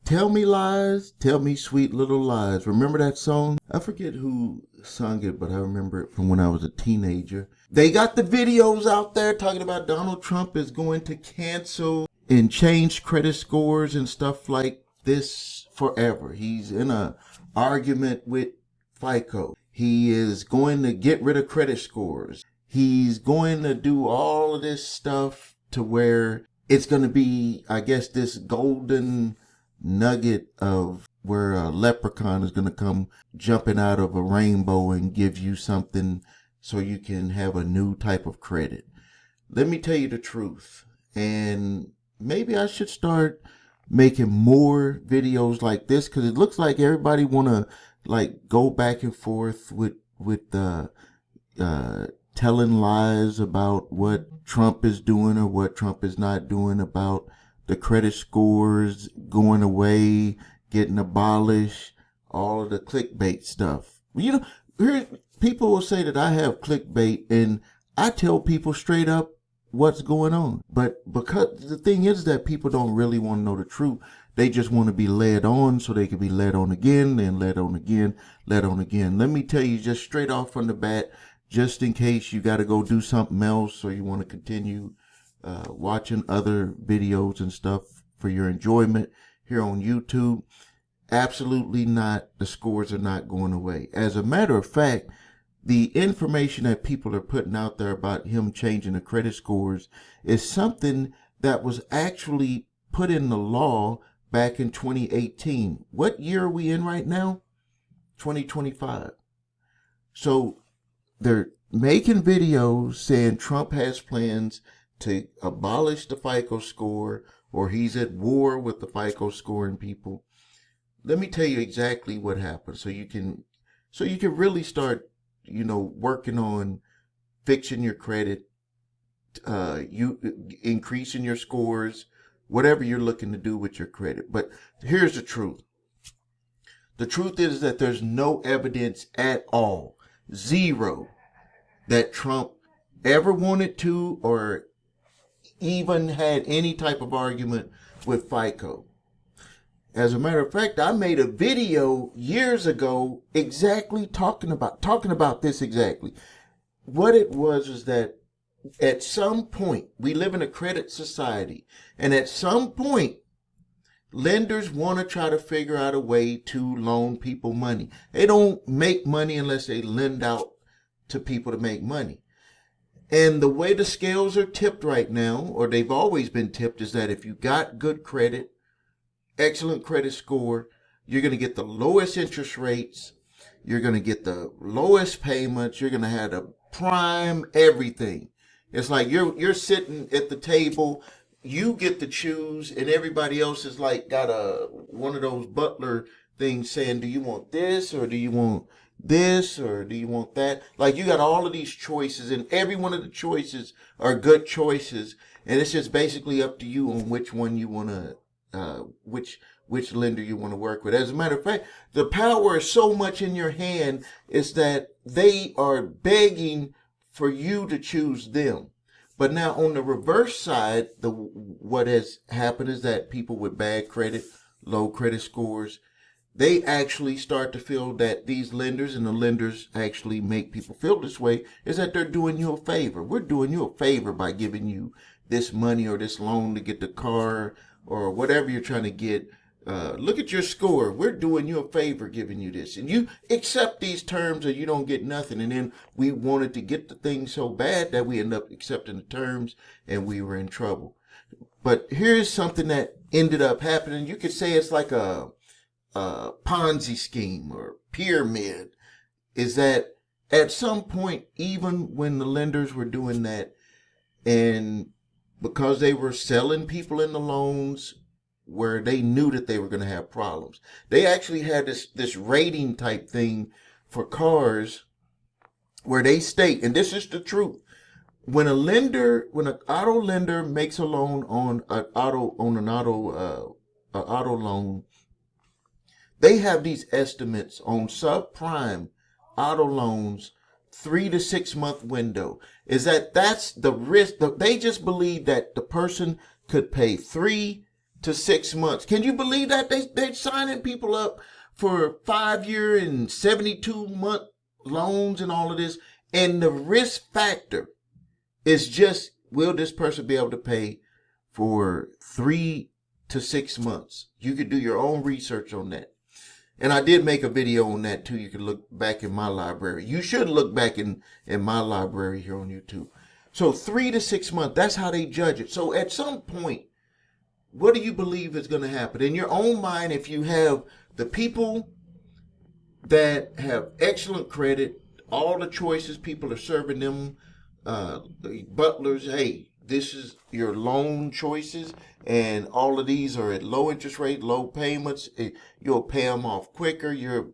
Tell me lies, tell me sweet little lies. Remember that song? I forget who sung it, but I remember it from when I was a teenager. They got the videos out there talking about Donald Trump is going to cancel and change credit scores and stuff like this forever. He's in a argument with FICO. He is going to get rid of credit scores. He's going to do all of this stuff to where it's going to be, I guess, this golden nugget of where a leprechaun is going to come jumping out of a rainbow and give you something so you can have a new type of credit. Let me tell you the truth. And maybe I should start making more videos like this, because it looks like everybody want to like go back and forth with telling lies about what Trump is doing or what Trump is not doing about the credit scores going away, getting abolished, all of the clickbait stuff. You know, people will say that I have clickbait, and I tell people straight up what's going on. But because the thing is that people don't really want to know the truth. They just want to be led on so they can be led on again, and led on again, led on again. Let me tell you just straight off from the bat, just in case you got to go do something else or you want to continue watching other videos and stuff for your enjoyment here on YouTube. Absolutely not. The scores are not going away. As a matter of fact, the information that people are putting out there about him changing the credit scores is something that was actually put in the law back in 2018. What year are we in right now? 2025. So they're making videos saying Trump has plans to abolish the FICO score, or he's at war with the FICO scoring people. Let me tell you exactly what happened so you can really start, working on fixing your credit, you increasing your scores, whatever you're looking to do with your credit. But here's the truth. The truth is that there's no evidence at all, zero, that Trump ever wanted to or even had any type of argument with FICO. As a matter of fact, I made a video years ago exactly talking about this exactly. What it was that at some point, we live in a credit society, and at some point, lenders want to try to figure out a way to loan people money. They don't make money unless they lend out to people to make money. And the way the scales are tipped right now, or they've always been tipped, is that if you got good credit, excellent credit score, you're going to get the lowest interest rates, you're going to get the lowest payments, you're going to have the prime everything. It's like you're sitting at the table, you get to choose, and everybody else is like got one of those butler things saying, do you want this, or do you want this, or do you want that? Like, you got all of these choices, and every one of the choices are good choices, and it's just basically up to you on which one you want to, which lender you want to work with. As a matter of fact, the power is so much in your hand is that they are begging for you to choose them. But now on the reverse side, what has happened is that people with bad credit, low credit scores, they actually start to feel that these lenders, and the lenders actually make people feel this way, is that they're doing you a favor. We're doing you a favor by giving you this money or this loan to get the car or whatever you're trying to get. Look at your score. We're doing you a favor giving you this. And you accept these terms or you don't get nothing. And then we wanted to get the thing so bad that we end up accepting the terms and we were in trouble. But here's something that ended up happening. You could say it's like a Ponzi scheme or pyramid, is that at some point, even when the lenders were doing that, and because they were selling people in the loans where they knew that they were going to have problems, they actually had this rating type thing for cars where they state, and this is the truth, when an auto lender makes a loan on an auto loan, they have these estimates on subprime auto loans, 3 to 6 month window, that's the risk. They just believe that the person could pay 3 to 6 months. Can you believe that? They're signing people up for 5 year and 72-month loans and all of this. And the risk factor is just, will this person be able to pay for 3 to 6 months? You could do your own research on that. And I did make a video on that too. You can look back in my library. You should look back in my library here on YouTube. So 3 to 6 months, that's how they judge it. So at some point, what do you believe is going to happen? In your own mind, if you have the people that have excellent credit, all the choices people are serving them, the butlers, hey, this is your loan choices, and all of these are at low interest rate, low payments. You'll pay them off quicker. You're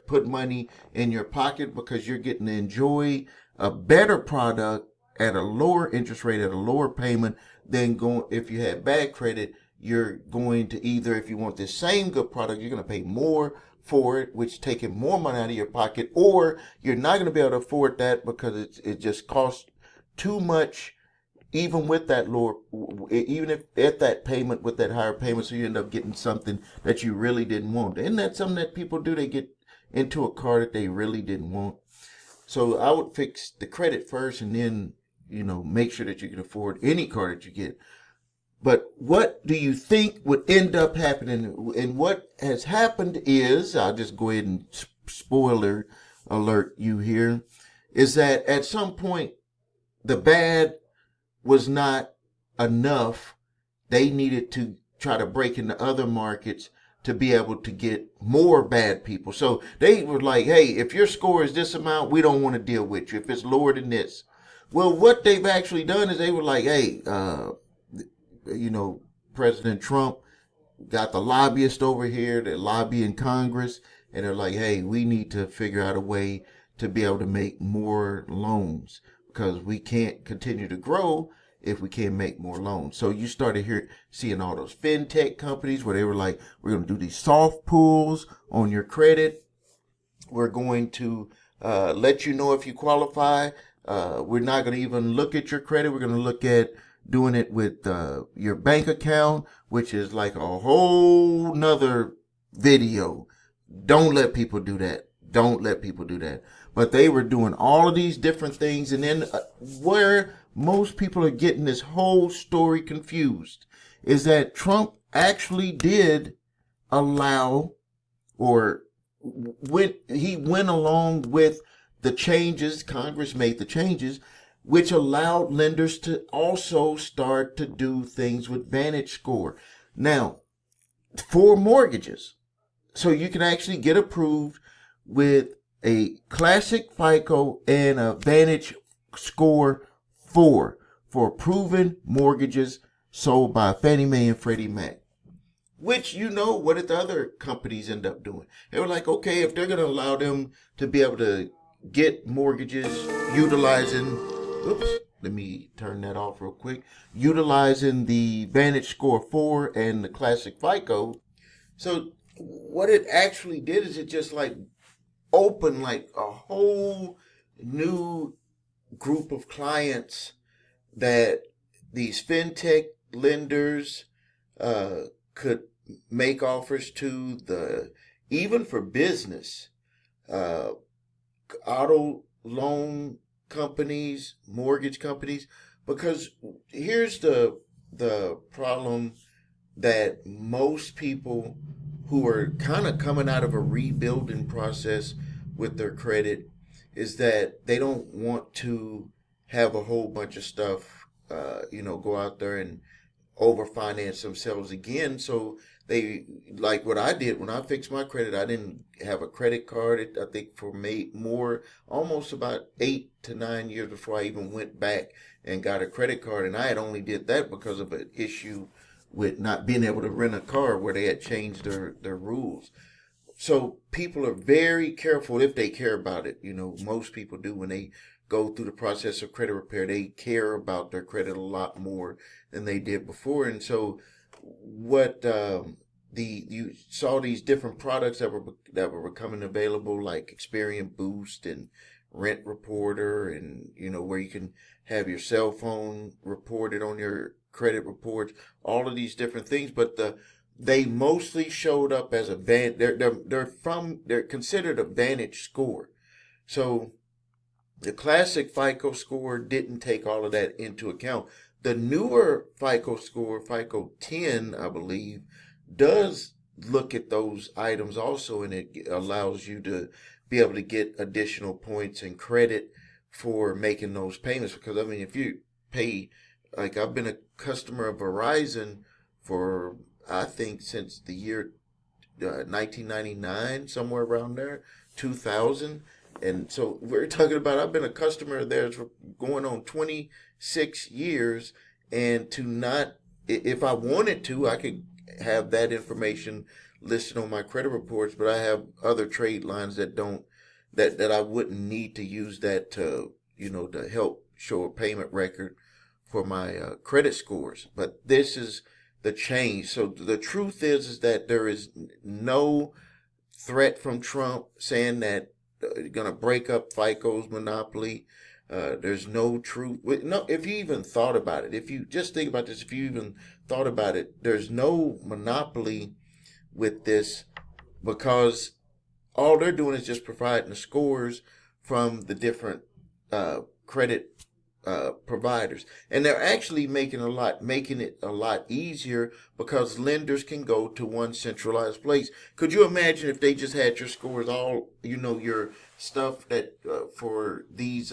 put money in your pocket because you're getting to enjoy a better product at a lower interest rate, at a lower payment than going, if you had bad credit, you're going to either, if you want this same good product, you're going to pay more for it, which is taking more money out of your pocket, or you're not going to be able to afford that because it just costs too much, even with that lower, even if at that payment with that higher payment, so you end up getting something that you really didn't want. Isn't that something that people do? They get into a car that they really didn't want. So I would fix the credit first, and then, make sure that you can afford any car that you get. But what do you think would end up happening? And what has happened is, I'll just go ahead and spoiler alert you here, is that at some point, the bad was not enough. They needed to try to break into other markets to be able to get more bad people. So they were like, hey, if your score is this amount, we don't want to deal with you if it's lower than this. Well, what they've actually done is they were like, hey, President Trump got the lobbyists over here, they're lobbying Congress, and they're like, hey, we need to figure out a way to be able to make more loans because we can't continue to grow if we can't make more loans. So you started seeing all those fintech companies where they were like, we're going to do these soft pulls on your credit. We're going to let you know if you qualify. We're not going to even look at your credit. We're going to look at doing it with your bank account, which is like a whole nother video. Don't let people do that. Don't let people do that. But they were doing all of these different things. And then where most people are getting this whole story confused is that Trump actually did allow, or he went along with the changes. Congress made the changes, which allowed lenders to also start to do things with VantageScore. Now, for mortgages, so you can actually get approved with a classic FICO and a VantageScore 4 for proven mortgages sold by Fannie Mae and Freddie Mac. Which, what did the other companies end up doing? They were like, okay, if they're going to allow them to be able to get mortgages utilizing, let me turn that off real quick, utilizing the VantageScore 4 and the classic FICO. So what it actually did is it just like opened like a whole new group of clients that these fintech lenders could make offers to, even for business, auto loan companies, mortgage companies, because here's the problem that most people who are kind of coming out of a rebuilding process with their credit is that they don't want to have a whole bunch of stuff, go out there and overfinance themselves again. So they, like what I did when I fixed my credit, I didn't have a credit card. I think for almost about 8 to 9 years before I even went back and got a credit card. And I had only did that because of an issue with not being able to rent a car where they had changed their rules. So people are very careful if they care about it. Most people do when they go through the process of credit repair. They care about their credit a lot more than they did before. And so what you saw these different products that were becoming available, like Experian Boost and Rent Reporter, and where you can have your cell phone reported on your credit reports, all of these different things, but they mostly showed up as a they're considered a Vantage score. So the classic FICO score didn't take all of that into account. The newer FICO score, FICO 10, I believe, does look at those items also, and it allows you to be able to get additional points and credit for making those payments. Because, I mean, if you pay, like I've been a customer of Verizon for, I think, since the year 1999, somewhere around there, 2000. And so we're talking about, I've been a customer of theirs for going on 26 years. And to not, if I wanted to, I could have that information listed on my credit reports, but I have other trade lines that don't, that I wouldn't need to use that to, to help show a payment record for my credit scores. But this is the change. So the truth is that there is no threat from Trump saying that going to break up FICO's monopoly. There's no truth. No, if you even thought about it, if you just think about this, if you even thought about it, there's no monopoly with this, because all they're doing is just providing the scores from the different credit providers, and they're actually making it a lot easier, because lenders can go to one centralized place. Could you imagine if they just had your scores, all your stuff that for these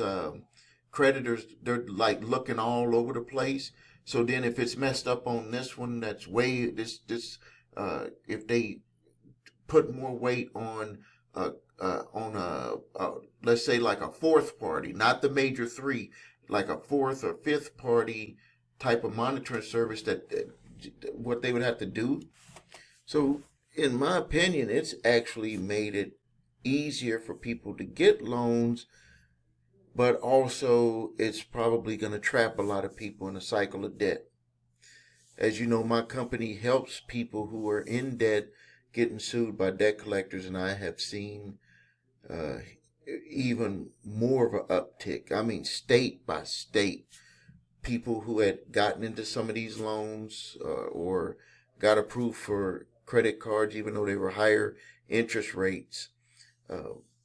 creditors, they're like looking all over the place. So then if it's messed up on this one, that's way this if they put more weight on let's say like a fourth party, not the major three, like a fourth or fifth party type of monitoring service, that what they would have to do. So in my opinion, it's actually made it easier for people to get loans, but also it's probably going to trap a lot of people in a cycle of debt. As you know, my company helps people who are in debt getting sued by debt collectors, and I have seen even more of an uptick. I mean, state by state, people who had gotten into some of these loans or got approved for credit cards, even though they were higher interest rates,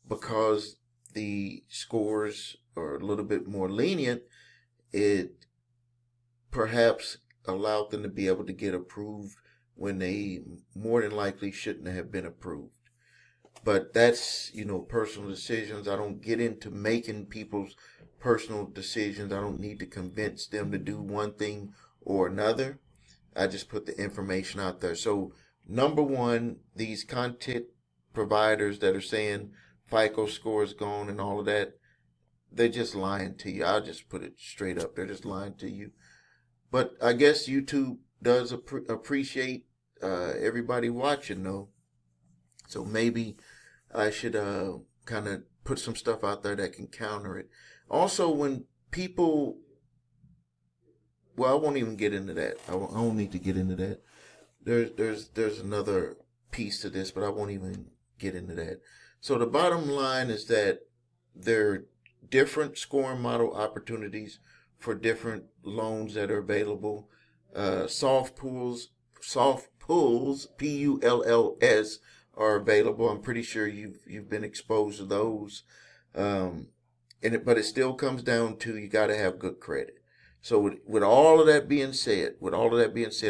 because the scores are a little bit more lenient, it perhaps allowed them to be able to get approved when they more than likely shouldn't have been approved. But that's, personal decisions. I don't get into making people's personal decisions. I don't need to convince them to do one thing or another. I just put the information out there. So, number one, these content providers that are saying FICO score is gone and all of that, they're just lying to you. I'll just put it straight up. They're just lying to you. But I guess YouTube does appreciate everybody watching, though. So maybe I should kind of put some stuff out there that can counter it. Also, when people, well, I won't even get into that. I won't need to get into that. There's another piece to this, but I won't even get into that. So the bottom line is that there are different scoring model opportunities for different loans that are available. Soft pulls, PULLS, are available. I'm pretty sure you've been exposed to those. But it still comes down to, you got to have good credit. So with all of that being said,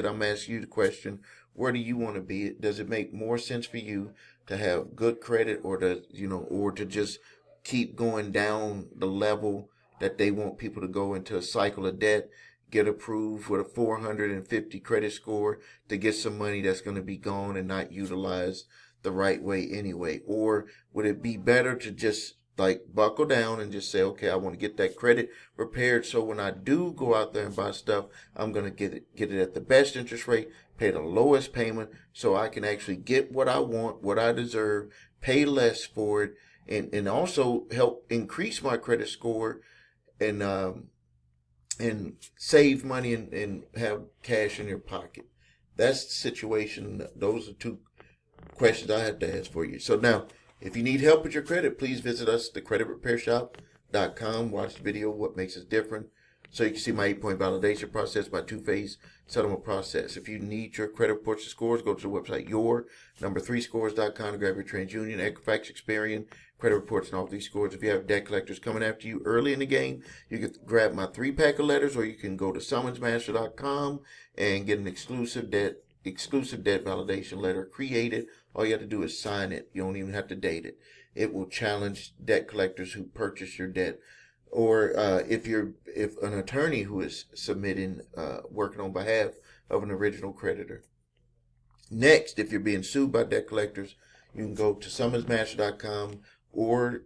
I'm asking you the question: where do you want to be? Does it make more sense for you to have good credit, or to just keep going down the level that they want people to go into a cycle of debt, get approved with a 450 credit score to get some money that's going to be gone and not utilized the right way anyway? Or would it be better to just buckle down and just say, okay, I want to get that credit repaired, so when I do go out there and buy stuff, I'm going to get it at the best interest rate, pay the lowest payment, so I can actually get what I want, what I deserve, pay less for it, and also help increase my credit score, and save money and have cash in your pocket. That's the situation. Those are two questions I have to ask for you. So now, if you need help with your credit, please visit us at thecreditrepairshop.com. Watch the video, What Makes Us Different. So you can see my 8-point validation process, my 2-phase settlement process. If you need your credit reports and scores, go to the website your3scores.com to grab your TransUnion, Equifax, Experian credit reports and all these scores. If you have debt collectors coming after you early in the game, you can grab my 3-pack of letters, or you can go to summonsmaster.com and get an exclusive debt validation letter created. All you have to do is sign it. You don't even have to date it. It will challenge debt collectors who purchase your debt. Or if an attorney who is submitting, working on behalf of an original creditor. Next, if you're being sued by debt collectors, you can go to summonsmaster.com or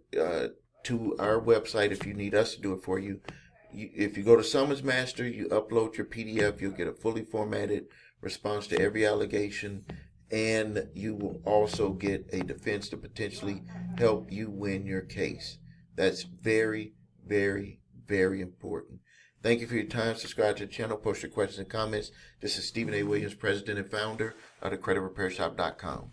to our website if you need us to do it for you. If you go to Summons Master, you upload your PDF, you'll get a fully formatted response to every allegation, and you will also get a defense to potentially help you win your case. That's very, very, very important. Thank you for your time. Subscribe to the channel. Post your questions and comments. This is Stephen A. Williams, President and Founder of the CreditRepairShop.com.